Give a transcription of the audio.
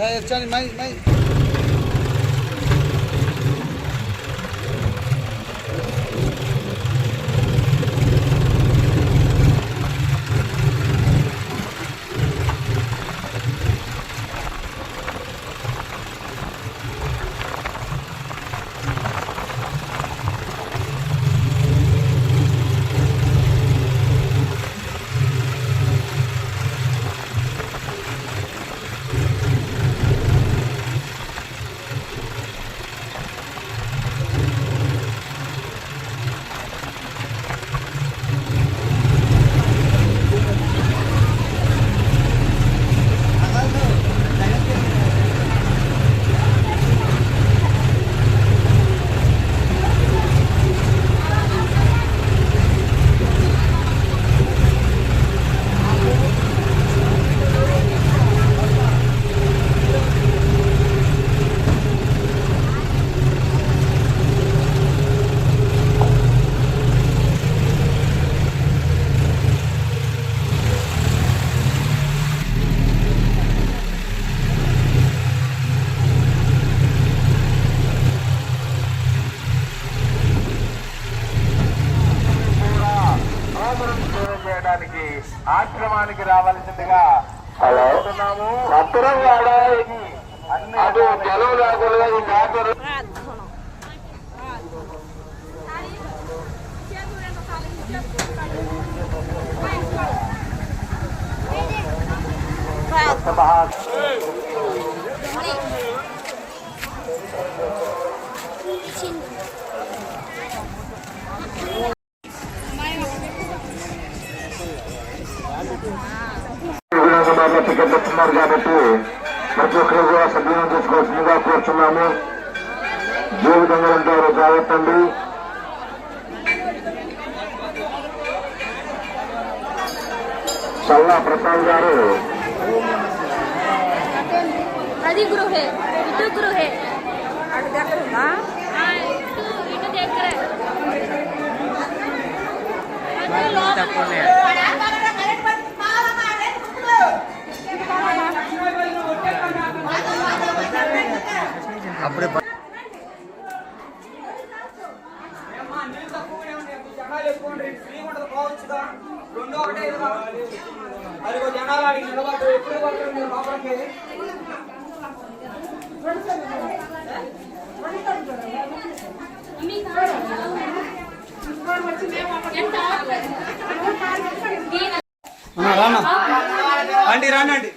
Chani, mai. ఆశ్రమానికి రావాల్సిందిగా అనుకుంటున్నాము. ఉత్తరం వాడాలి అటు జలం రాకుండా ఈ మ్యాటర్ టికెట్ ఇస్తున్నారు కాబట్టి ప్రతి ఒక్కరు కూడా సద్వినియోగం చేసుకోవాల్సిందిగా కోరుతున్నాము. జీవితంగా ఉంటారు జాగ్రత్తండి. చల్లా ప్రసాద్ గారు అది గృహే ఇటు గృహే అటు దగ్గర ఇటు దగ్గర అప్పుడే రానా రాండి